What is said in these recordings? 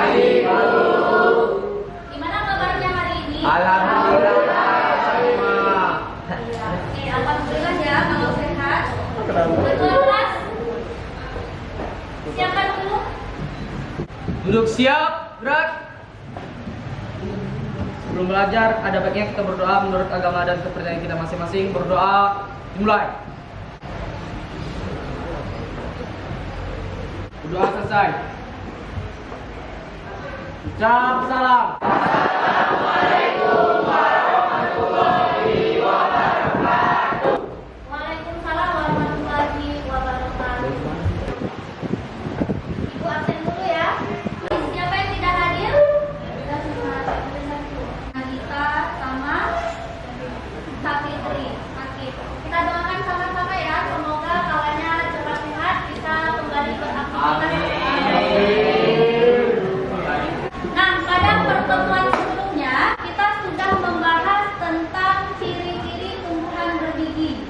Baik, Bu. Gimana kabarnya hari ini? Alhamdulillah semua. Alhamdulillah ya kalau sehat. Betul, Mas. Siapkan dulu. Duduk siap, gerak. Sebelum belajar, ada baiknya kita berdoa menurut agama dan kepercayaan kita masing-masing. Berdoa, dimulai. Berdoa selesai. Ucap salam. Waalaikumsalam warahmatullahi wabarakatuh. Ibu absen dulu ya. Siapa yang tidak hadir? Nagita sama Kak Fitri. Kita doakan sama-sama ya. Semoga kawannya cepat sehat bisa kembali beraktivitas. Nah, pada pertemuan sebelumnya kita sudah membahas tentang ciri-ciri tumbuhan berbiji.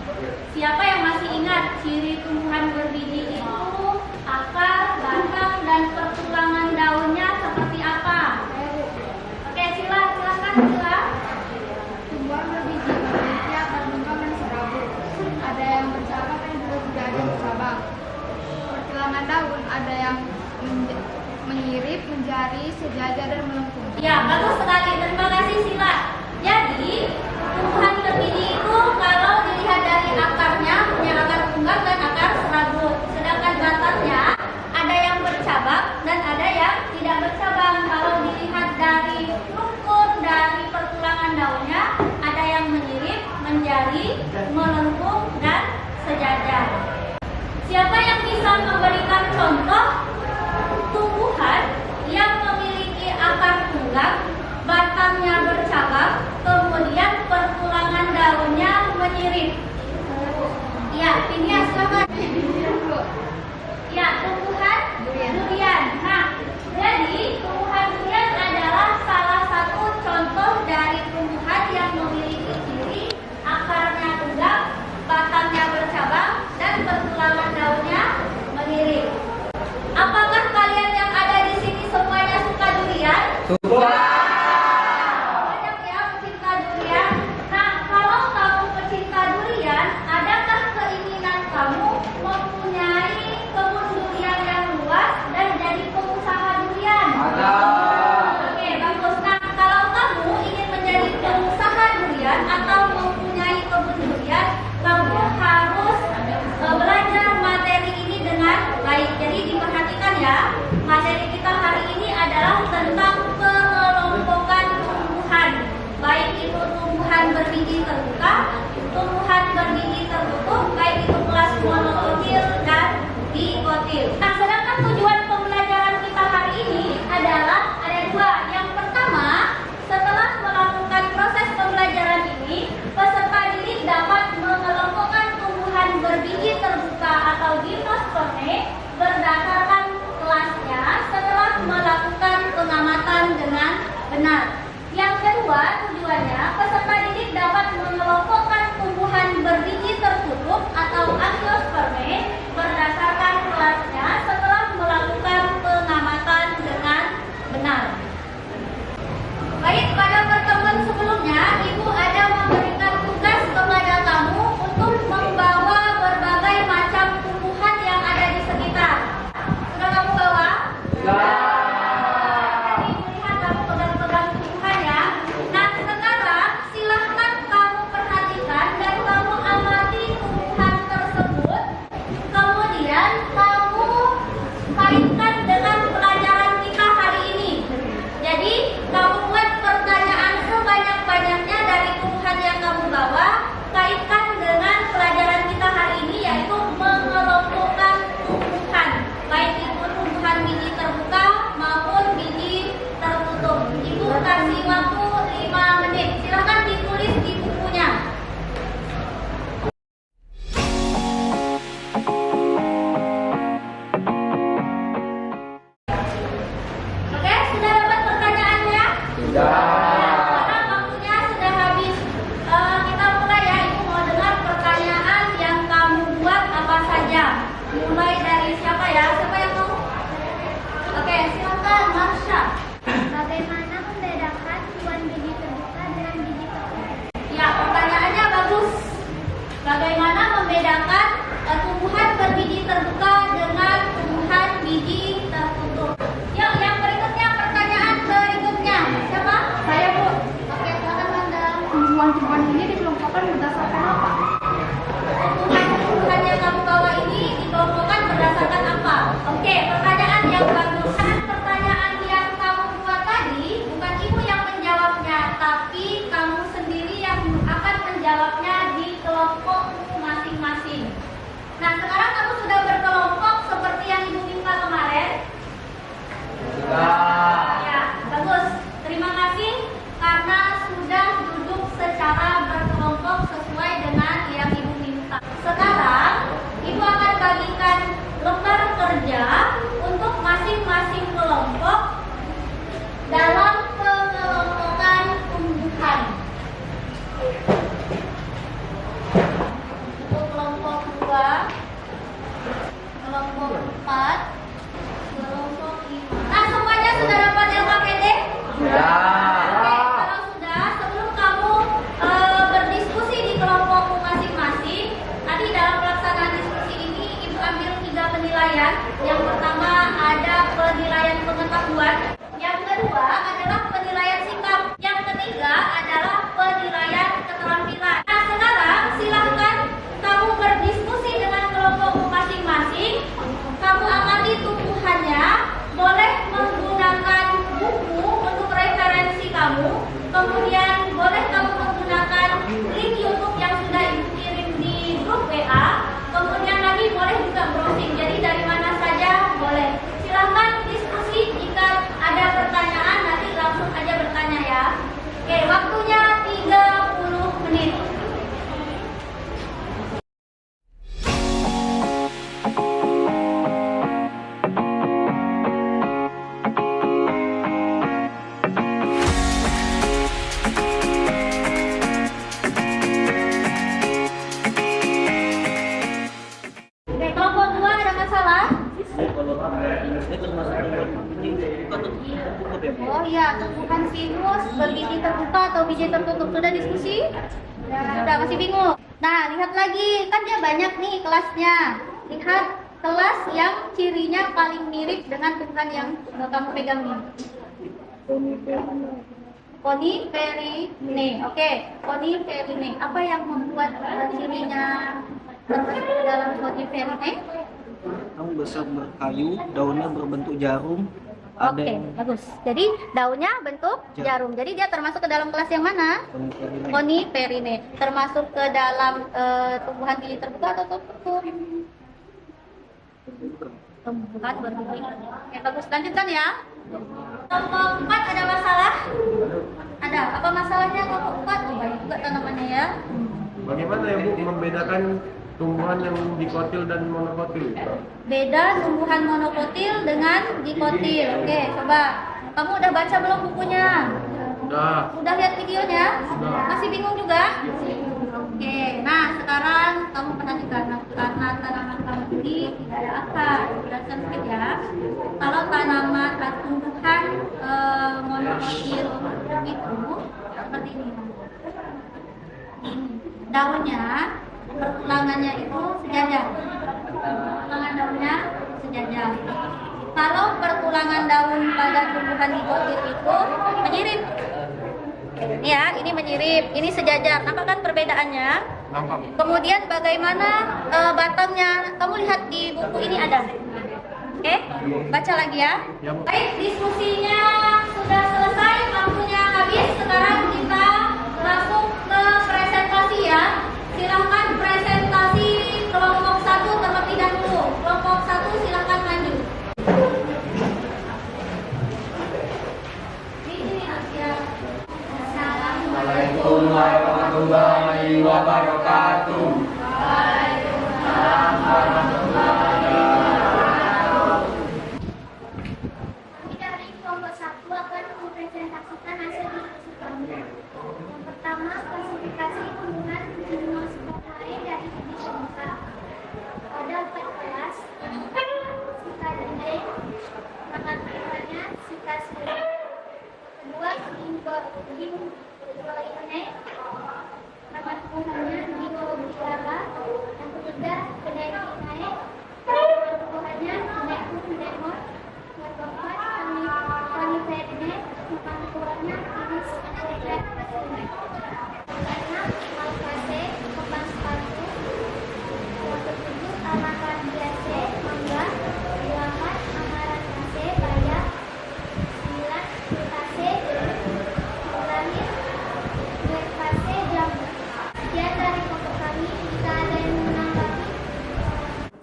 Siapa yang masih ingat ciri tumbuhan berbiji itu akar, batang, dan pertulangan daunnya seperti apa? Oke, silakan. Tumbuhan berbiji memiliki akar lengkap dan serabut. Ada yang bercabang dan juga tidak ada yang bercabang. Pertulangan daun ada yang menyirip, menjari, sejajar, dan melengkung. Ya, bagus sekali. Terima kasih, Sila. Jadi, tumbuhan berbiji itu kalau dilihat dari akarnya punya akar tunggal dan akar serabut. Sedangkan batangnya ada yang bercabang dan ada yang tidak bercabang. Kalau dilihat dari struktur dari pertulangan daunnya ada yang menyirip, menjari, melengkung, dan sejajar. Siapa yang bisa memberikan contoh tumbuhan yang memiliki akar tunggal, batangnya bercabang, kemudian pertulangan daunnya menyirip? Ya, ini ya, silakan. Ya, tumbuhan durian. Nah, jadi tumbuhan durian adalah salah satu contoh dari tumbuhan yang memiliki ciri akarnya tunggal, batangnya bercabang, dan pertulangan daunnya menyirip. Apakah kalian yang ada di sini semuanya suka durian? Suka. Banyak ya pecinta durian. Nah, kalau kamu pecinta durian, adakah keinginan kamu mempunyai kebun durian yang luas dan jadi pengusaha durian? Ada. Oke, bagus. Nah, kalau kamu ingin menjadi pengusaha durian atau mempunyai kebun durian, kamu harus belajar materi ini dengan baik. Jadi diperhatikan ya, materi kita hari ini adalah tentang pengelompokan tumbuhan, baik itu tumbuhan berbiji terbuka, tumbuhan berbiji tertutup, baik itu kelas monokotil dan dikotil. Nah, sedangkan tujuan pembelajaran kita hari ini adalah ada dua. Yang pertama, setelah melakukan proses pembelajaran ini, peserta didik dapat mengelompokkan tumbuhan berbiji terbuka atau gimnosperme berdasarkan kelasnya setelah melakukan pengamatan dengan benar. Yang kedua, tujuannya peserta didik dapat mengelompokkan tumbuhan berbiji tertutup atau angiosperme berdasarkan kelasnya setelah melakukan pengamatan dengan benar. Baik, pada pertemuan sebelumnya, Ibu ada memberikan tugas kepada kamu untuk membawa berbagai macam tumbuhan yang ada di sekitar. Sudah kamu bawa? Sudah. Jadi melihat kamu pegang-pegang tumbuhan Oke, kalau sudah, sebelum kamu berdiskusi di kelompokmu masing-masing, nanti dalam pelaksanaan diskusi ini Ibu ambil 3 penilaian. Yang pertama ada penilaian pengetahuan, yang kedua adalah penilaian sikap, yang ketiga adalah penilaian keterampilan. Nah, sekarang silahkan kamu berdiskusi dengan kelompokmu masing-masing. Kamu amati tumbuhannya, boleh menggunakan buku untuk referensi kamu. Kemudian boleh kamu menggunakan link YouTube yang sudah Ibu kirim di grup WA. Kemudian lagi boleh juga browsing. Jadi dari mana saja boleh. Silahkan diskusi. Jika ada pertanyaan nanti langsung aja bertanya ya. Oke, waktunya 30 menit. Oke, kelompok 2 ada masalah? Oh iya, tumbuhan sinus berbiji terbuka atau biji tertutup. Sudah diskusi? Sudah, masih bingung? Nah, lihat lagi. Kan dia banyak nih kelasnya. Lihat kelas yang cirinya paling mirip dengan tumbuhan yang kamu pegang nih. Coniferinae. Oke, Coniferinae. Apa yang membuat cirinya termasuk ke dalam Coniferinae? Yang besar berkayu, daunnya berbentuk jarum. Oke, bagus. Jadi daunnya bentuk jarum. Jadi dia termasuk ke dalam kelas yang mana? Coniferinae. Termasuk ke dalam tumbuhan biji terbuka atau tertutup? Tumbuhan berbiji. Oke, bagus. Lanjutkan ya. Kelompok 4 ada masalah? Ada. Apa masalahnya kelompok 4? Oh, baik juga tanamannya ya. Bagaimana ya Bu membedakan tumbuhan yang dikotil dan monokotil? Beda tumbuhan monokotil dengan dikotil. Oke, coba. Kamu udah baca belum bukunya? Sudah. Udah lihat videonya? Sudah. Masih bingung juga? Oke, nah sekarang kamu perhatikan. Karena tanaman kamu ini tidak ada akar. Jelaskan sedikit ya. Kalau tanaman atau tumbuhan monokotil itu seperti ini. Daunnya, pertulangannya itu sejajar. Pertulangan daunnya sejajar. Kalau pertulangan daun pada tumbuhan dikotil itu menyirip. Ya, ini menyirip, ini sejajar. Nampak kan perbedaannya? Nampak. Kemudian bagaimana batangnya? Kamu lihat di buku ini ada. Oke, baca lagi ya. Ya, Bu. Baik, diskusinya sudah selesai, waktunya habis. Sekarang kita masuk ke presentasi ya. Silahkan presentasi kelompok 1 terlebih dahulu. Kelompok 1 silahkan maju. Assalamualaikum warahmatullahi wabarakatuh. Kami dari kelompok 1 akan mempresentasikan hasil diskusi kami. Yang pertama, klasifikasi tumbuhan Gymnospermae dari segi bangsa. Ada 4 kelas, Cicadinae, nama tumbuhannya Cicaspirae. Kedua, Gymphalaenae, nama tumbuhannya Gymnophylla. Yang ketiga, Cnidinae, nama tumbuhannya Cnidemon. Yang keempat, Coniferinae, nama tumbuhannya Pinus aneglefascinae. Keenam, Malvaceae, kembang sepatu. Yang ketujuh, Amaranthaceae, mangga. Delapan, Amarantaceae, bayam. 9, Rutaceae, terakhir, Guaiaceae, jambu. Sekian dari kelompok kami. Jika ada yang menanggapi,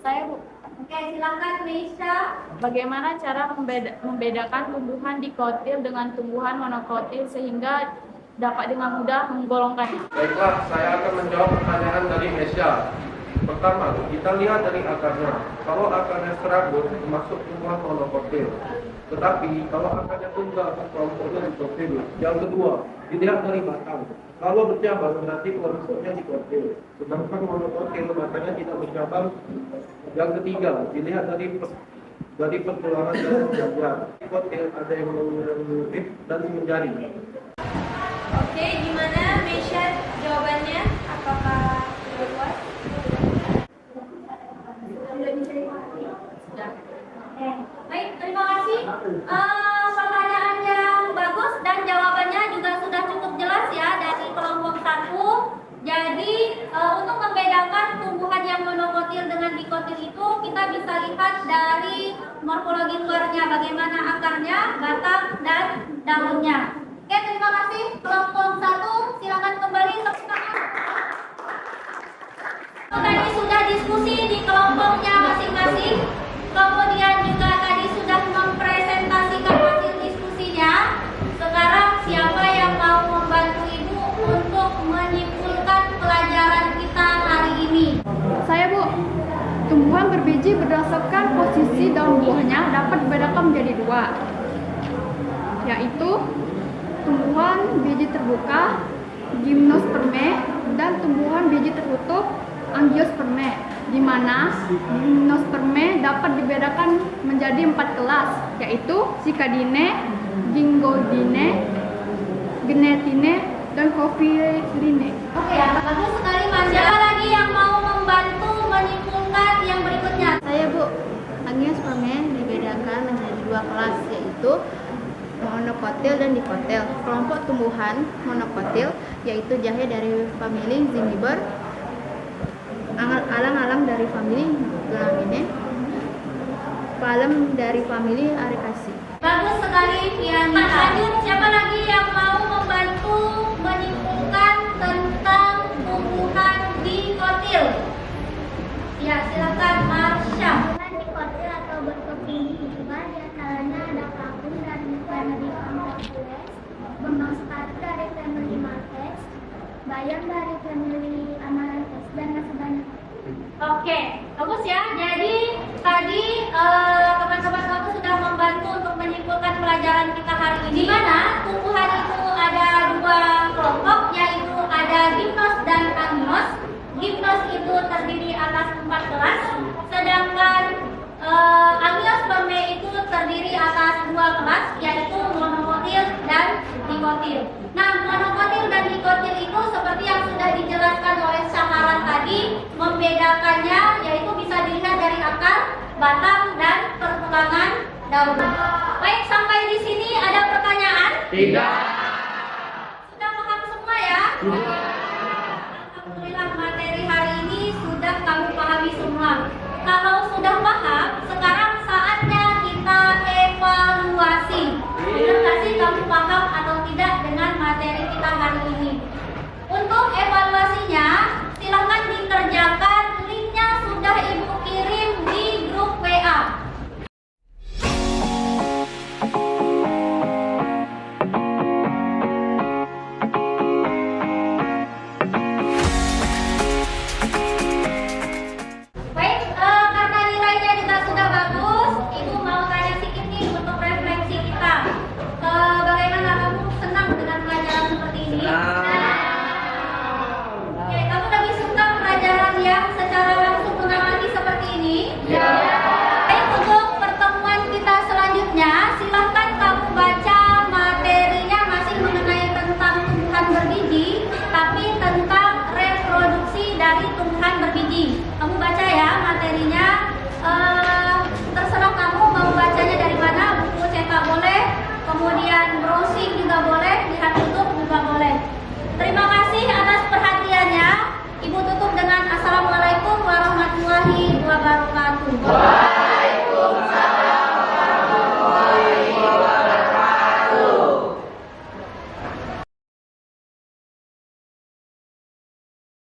Saya Bu. Oke, silakan Nisha. Bagaimana cara membedakan tumbuhan dikotil dengan tumbuhan monokotil sehingga dapat dengan mudah menggolongkannya? Baiklah, saya akan menjawab pertanyaan dari Mesya. Pertama, kita lihat dari akarnya. Kalau akarnya serabut, termasuk tumbuhan monokotil. Tetapi kalau akarnya tunggal, kelompoknya dikotil. Yang kedua, dilihat dari batang. Kalau bercabang, berarti kelompoknya dikotil. Sedangkan monokotil batangnya tidak bercabang. Yang ketiga, dilihat dari dari pertulangan dan belajar. Kotil ada yang mengutip dan menjadi. Oke, gimana Mesya jawabannya? Apakah sudah puas? Baik, terima kasih. Pertanyaan yang bagus dan jawabannya juga sudah cukup jelas ya dari kelompok 1. Jadi untuk membedakan tumbuhan yang monokotil dengan dikotil itu kita bisa lihat dari morfologi luarnya, bagaimana akarnya, batang, dan daunnya. Oke, terima kasih. Kelompok 1, silakan kembali tepuk tangan. Tadi sudah diskusi di kelompoknya masing-masing. Kemudian juga tadi sudah mempresentasikan hasil diskusinya. Sekarang siapa yang mau membantu Ibu untuk menyimpulkan pelajaran kita hari ini? Saya, Bu. Tumbuhan berbiji berdasarkan posisi daun buahnya dapat dibedakan menjadi 2, yaitu tumbuhan biji terbuka, gimnosperme, dan tumbuhan biji tertutup, angiosperme, di mana gimnosperme dapat dibedakan menjadi 4 kelas, yaitu Cicadine, Gingoldine, Gnetine, dan Coffeeline. Oke, bagus sekali Mas. Siapa lagi yang mau membantu menyimpulkan yang berikutnya? Saya, Bu. Angiosperme dibedakan menjadi 2 kelas, yaitu monokotil dan dikotil. Kelompok tumbuhan monokotil yaitu jahe dari famili Zingiber, alang-alang dari famili Glamine, palem dari famili Arecaceae. Bagus sekali Fian. Lanjut, siapa lagi yang mau membantu menyimpulkan tentang tumbuhan dikotil? Ya, silakan Marsha. Dikotil atau bentuk tinggi juga diantaranya ada kakung dari family Amphipolis, bembang sepatu dari family Maltes, bayam dari family Amaranthus, dan masih banyak. Oke, bagus ya. Jadi tadi teman-teman kamu sudah membantu untuk menyimpulkan pelajaran kita hari ini. Di mana tumbuhan itu ada 2 kelompok, yaitu ada gimnos dan angios. Gimnos itu terdiri atas 4 kelas, sedangkan angiosperme itu terdiri atas 2 kelas, yaitu monokotil dan dikotil. Nah, monokotil dan dikotil itu seperti yang sudah dijelaskan oleh Syaharan tadi, membedakannya yaitu bisa dilihat dari akar, batang, dan pertulangan daun. Baik, sampai di sini ada pertanyaan? Tidak. Sudah paham semua ya? Alhamdulillah, materi hari ini sudah kamu pahami semua. Kalau sudah paham, sekarang saatnya kita evaluasi. Benar nggak sih kamu paham